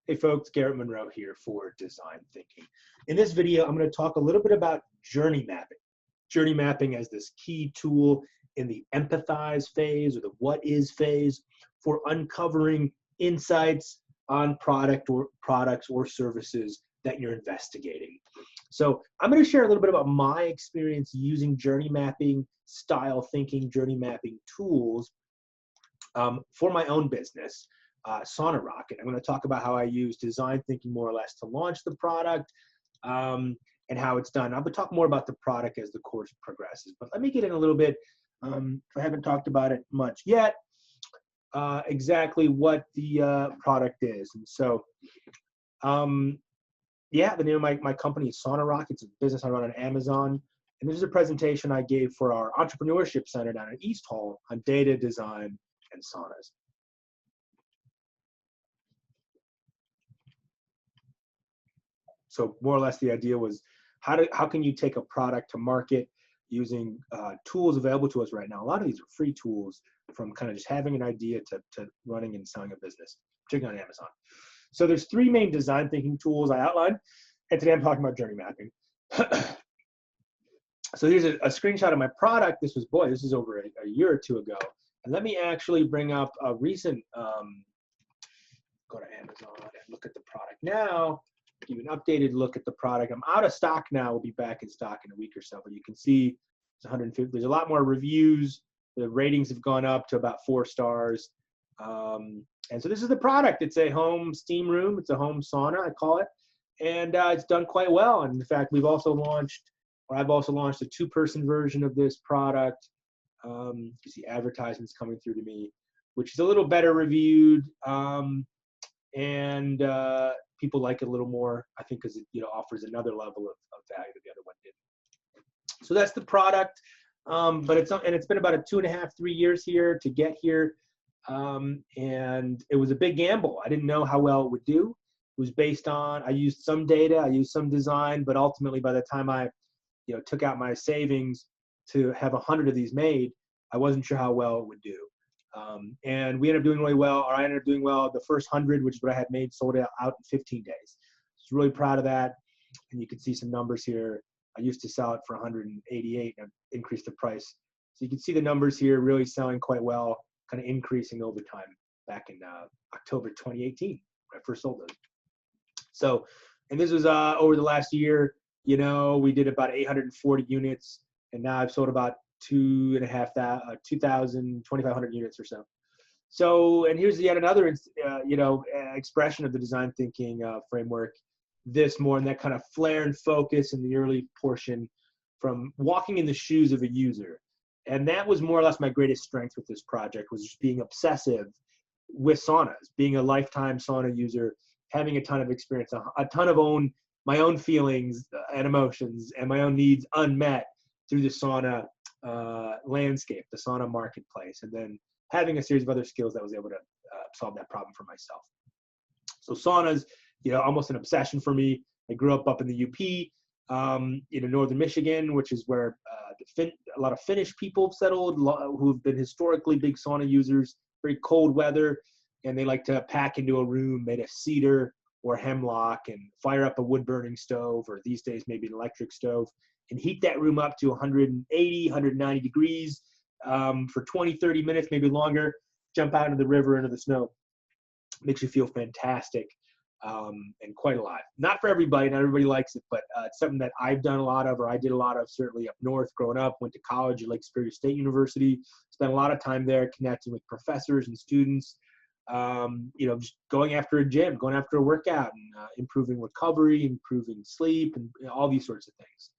Hey folks, Garrett Monroe here for Design Thinking. In this video, I'm going to talk a little bit about journey mapping. Journey mapping as this key tool in the empathize phase or the what is phase for uncovering insights on products or services that you're investigating. So I'm going to share a little bit about my experience using journey mapping, style thinking, journey mapping tools for my own business. Sauna Rocket. I'm going to talk about how I use design thinking more or less to launch the product and how it's done. I'll talk more about the product as the course progresses, but let me get in a little bit, if I haven't talked about it much yet, exactly what the product is. And so, yeah, the name of my company is Sauna Rocket. It's a business I run on Amazon. And this is a presentation I gave for our Entrepreneurship Center down at East Hall on data design and saunas. So more or less the idea was how can you take a product to market using tools available to us right now. A lot of these are free tools, from kind of just having an idea to running and selling a business, particularly on Amazon. So there's three main design thinking tools I outlined, and today I'm talking about journey mapping. So here's a screenshot of my product. This is over a year or two ago. And let me actually bring up a recent, go to Amazon and look at the product now. Give an updated look at the product. I'm out of stock now. We'll be back in stock in a week or so, but you can see it's 150. There's a lot more reviews. The ratings have gone up to about 4 stars. And so this is the product. It's a home steam room. It's a home sauna, I call it. And it's done quite well. And in fact, I've also launched a 2-person version of this product. You see advertisements coming through to me, which is a little better reviewed. People like it a little more, I think, because it offers another level of value that the other one didn't. So that's the product, but it's been about 2.5, 3 years here to get here, and it was a big gamble. I didn't know how well it would do. It was based on, I used some data, I used some design, but ultimately by the time I took out my savings to have 100 of these made, I wasn't sure how well it would do. And we ended up doing really well, or I ended up doing well. The first 100, which is what I had made, sold out in 15 days. I was really proud of that. And you can see some numbers here. I used to sell it for 188 and I've increased the price. So you can see the numbers here really selling quite well, kind of increasing over time back in October 2018 when I first sold those. So, and this was over the last year, we did about 840 units, and now I've sold about 2,500 units or so. So, and here's yet another, expression of the design thinking framework. This more in that kind of flare and focus in the early portion, from walking in the shoes of a user. And that was more or less my greatest strength with this project, was just being obsessive with saunas, being a lifetime sauna user, having a ton of experience, a ton of my own feelings and emotions and my own needs unmet through the sauna landscape, the sauna marketplace, and then having a series of other skills that was able to solve that problem for myself. So saunas, almost an obsession for me. I grew up in the UP, northern Michigan, which is where a lot of Finnish people settled, who've been historically big sauna users. Very cold weather, and they like to pack into a room made of cedar or hemlock and fire up a wood-burning stove, or these days maybe an electric stove, and heat that room up to 180, 190 degrees for 20, 30 minutes, maybe longer, jump out into the river, into the snow. Makes you feel fantastic and quite alive. Not for everybody, not everybody likes it, but it's something that I've done a lot of, or I did a lot of, certainly up north growing up, went to college at Lake Superior State University, spent a lot of time there connecting with professors and students, just going after a gym, going after a workout, and improving recovery, improving sleep, and all these sorts of things.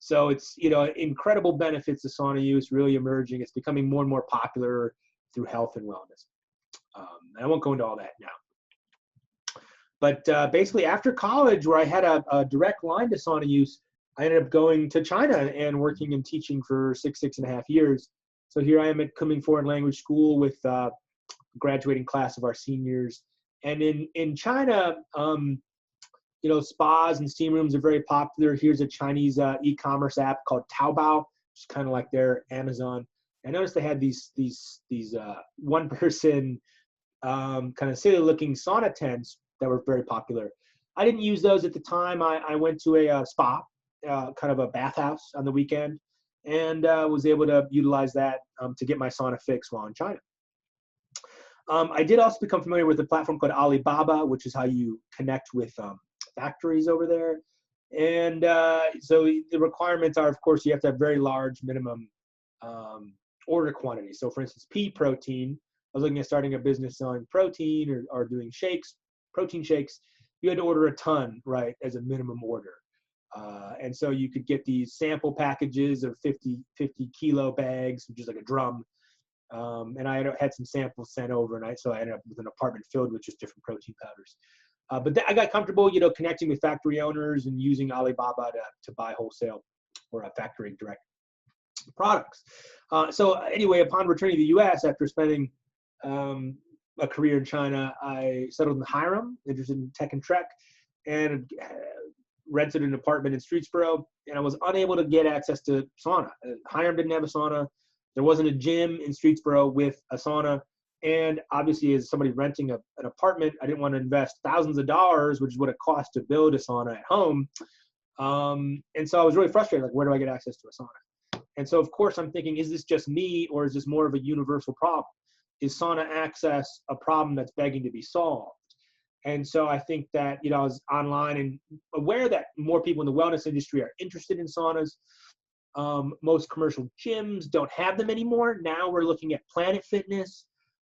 So it's, incredible benefits to sauna use, really emerging. It's becoming more and more popular through health and wellness. And I won't go into all that now. But basically after college, where I had a direct line to sauna use, I ended up going to China and working and teaching for 6.5 years. So here I am at Kunming Foreign Language School with a graduating class of our seniors. And in China, spas and steam rooms are very popular. Here's a Chinese e-commerce app called Taobao, which is kind of like their Amazon. I noticed they had these one-person kind of silly-looking sauna tents that were very popular. I didn't use those at the time. I went to a spa, kind of a bathhouse on the weekend, and was able to utilize that to get my sauna fix while in China. I did also become familiar with a platform called Alibaba, which is how you connect with factories over there. And so the requirements are, of course, you have to have very large minimum order quantity. So for instance, pea protein, I was looking at starting a business selling protein or doing shakes, protein shakes. You had to order a ton, right, as a minimum order. And so you could get these sample packages of 50 kilo bags, which is like a drum. And I had some samples sent over, and so I ended up with an apartment filled with just different protein powders. But I got comfortable, connecting with factory owners and using Alibaba to buy wholesale or factory direct products. So anyway, upon returning to the U.S. after spending a career in China, I settled in Hiram, interested in tech and trek, and rented an apartment in Streetsboro. And I was unable to get access to sauna. Hiram didn't have a sauna. There wasn't a gym in Streetsboro with a sauna. And obviously, as somebody renting an apartment, I didn't want to invest thousands of dollars, which is what it costs to build a sauna at home. And so I was really frustrated, like, where do I get access to a sauna? And so, of course, I'm thinking, is this just me, or is this more of a universal problem? Is sauna access a problem that's begging to be solved? And so I think that, I was online and aware that more people in the wellness industry are interested in saunas. Most commercial gyms don't have them anymore. Now we're looking at Planet Fitness,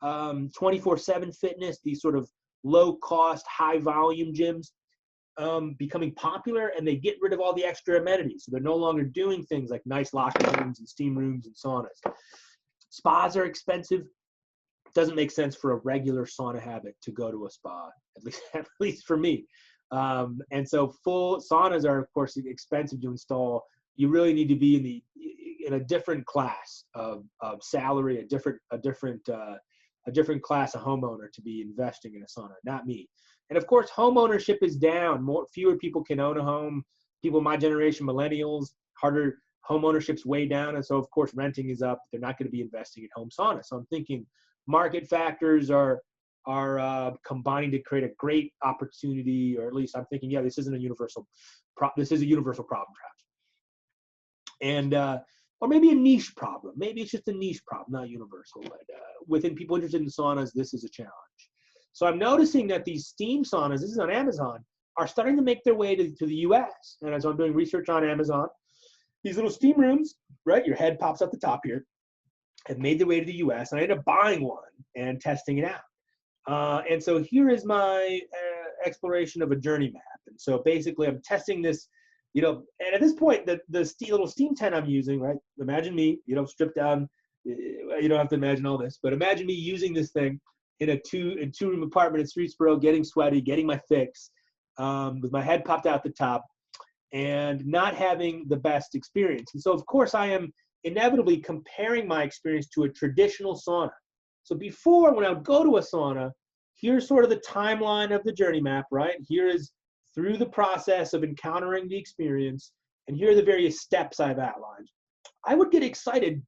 24/7 Fitness, these sort of low-cost, high-volume gyms becoming popular, and they get rid of all the extra amenities. So they're no longer doing things like nice locker rooms and steam rooms and saunas. Spas are expensive. Doesn't make sense for a regular sauna habit to go to a spa, at least for me. And so full saunas are, of course, expensive to install. You really need to be in a different class of salary, a different class of homeowner to be investing in a sauna, not me. And of course, home ownership is down. Fewer people can own a home. People my generation, millennials, harder, home ownership's way down. And so, of course, renting is up. They're not going to be investing in home sauna. So I'm thinking market factors are combining to create a great opportunity, or at least I'm thinking, this isn't a universal this is a universal problem, perhaps. And or maybe a niche problem. Maybe it's just a niche problem, not universal. But within people interested in saunas, this is a challenge. So I'm noticing that these steam saunas, this is on Amazon, are starting to make their way to the U.S. And as I'm doing research on Amazon, these little steam rooms, right, your head pops up the top here, have made their way to the U.S. And I ended up buying one and testing it out. And so here is my exploration of a journey map. And so basically I'm testing this, and at this point, the little steam tent I'm using, right? Imagine me, stripped down. You don't have to imagine all this, but imagine me using this thing in a two-room apartment in Streetsboro, getting sweaty, getting my fix, with my head popped out the top, and not having the best experience. And so, of course, I am inevitably comparing my experience to a traditional sauna. So before, when I would go to a sauna, here's sort of the timeline of the journey map, right? Here is through the process of encountering the experience, and here are the various steps I've outlined. I would get excited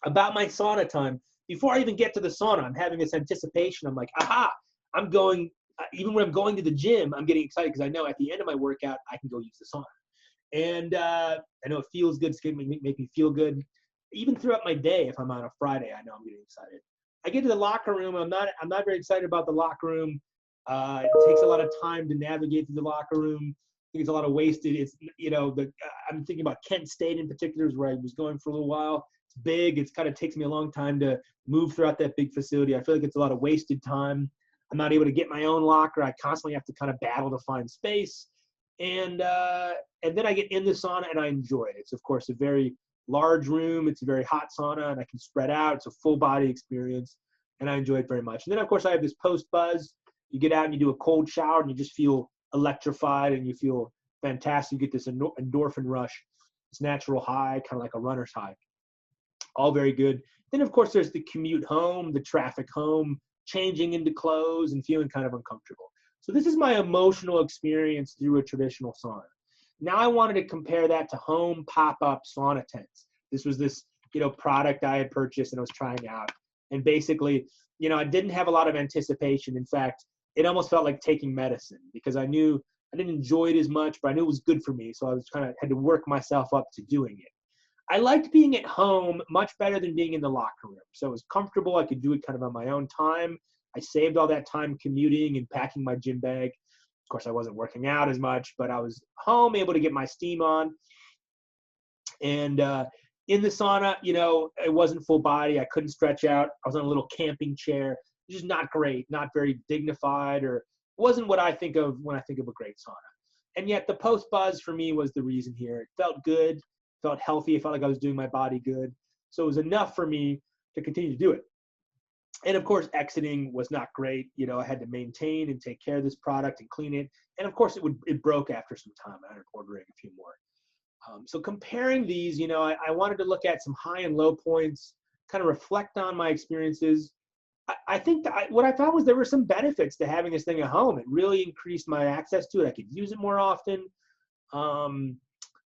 about my sauna time before I even get to the sauna. I'm having this anticipation. I'm like, aha, I'm going, even when I'm going to the gym, I'm getting excited because I know at the end of my workout, I can go use the sauna. And I know it feels good. It's going to make me feel good. Even throughout my day, if I'm on a Friday, I know I'm getting excited. I get to the locker room. I'm not very excited about the locker room. It takes a lot of time to navigate through the locker room. I think it's a lot of wasted. It's, I'm thinking about Kent State in particular, is where I was going for a little while. It's big. It's kind of takes me a long time to move throughout that big facility. I feel like it's a lot of wasted time. I'm not able to get my own locker. I constantly have to kind of battle to find space. And then I get in the sauna and I enjoy it. It's, of course, a very large room. It's a very hot sauna, and I can spread out. It's a full body experience, and I enjoy it very much. And then, of course, I have this post buzz. You get out and you do a cold shower, and you just feel electrified and you feel fantastic. You get this endorphin rush, this natural high, kind of like a runner's high. All very good. Then, of course, there's the commute home, the traffic home, changing into clothes and feeling kind of uncomfortable. So this is my emotional experience through a traditional sauna. Now I wanted to compare that to home pop-up sauna tents. This was this, product I had purchased and I was trying out. And basically, I didn't have a lot of anticipation. In fact, it almost felt like taking medicine, because I knew I didn't enjoy it as much, but I knew it was good for me. So I was had to work myself up to doing it. I liked being at home much better than being in the locker room. So it was comfortable. I could do it kind of on my own time. I saved all that time commuting and packing my gym bag. Of course, I wasn't working out as much, but I was home, able to get my steam on. And in the sauna, you know, it wasn't full body. I couldn't stretch out. I was on a little camping chair, which is not great, not very dignified, or wasn't what I think of when I think of a great sauna. And yet the post buzz for me was the reason here. It felt good, felt healthy. It felt like I was doing my body good. So it was enough for me to continue to do it. And of course, exiting was not great. You know, I had to maintain and take care of this product and clean it. And of course, it broke after some time. I ended up ordering a few more. So comparing these, you know, I wanted to look at some high and low points, kind of reflect on my experiences. I think that what I found was there were some benefits to having this thing at home. It really increased my access to it. I could use it more often.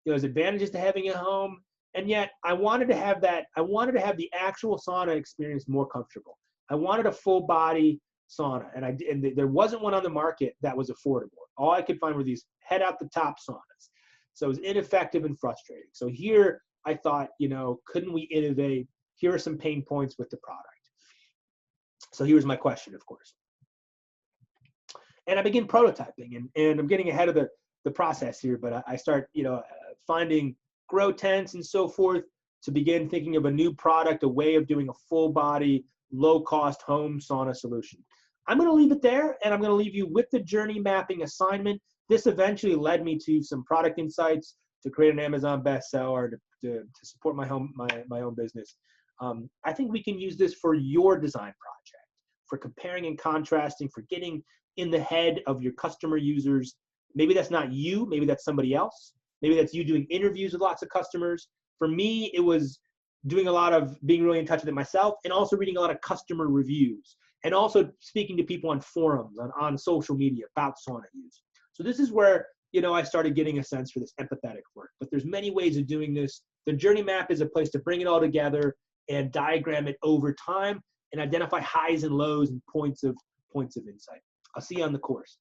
There's advantages to having it at home. And yet I wanted to have that. I wanted to have the actual sauna experience more comfortable. I wanted a full body sauna, and there wasn't one on the market that was affordable. All I could find were these head out the top saunas. So it was ineffective and frustrating. So here I thought, you know, couldn't we innovate? Here are some pain points with the product. So here's my question, of course. And I begin prototyping, and I'm getting ahead of the process here, but I start, you know, finding grow tents and so forth to begin thinking of a new product, a way of doing a full body, low cost home sauna solution. I'm going to leave it there, and I'm going to leave you with the journey mapping assignment. This eventually led me to some product insights to create an Amazon bestseller to support my own business. I think we can use this for your design project, for comparing and contrasting, for getting in the head of your customer users. Maybe that's not you, maybe that's somebody else. Maybe that's you doing interviews with lots of customers. For me, it was doing a lot of being really in touch with it myself, and also reading a lot of customer reviews, and also speaking to people on forums, on social media about sauna use. So this is where, you know, I started getting a sense for this empathetic work. But there's many ways of doing this. The journey map is a place to bring it all together and diagram it over time and identify highs and lows and points of insight. I'll see you on the course.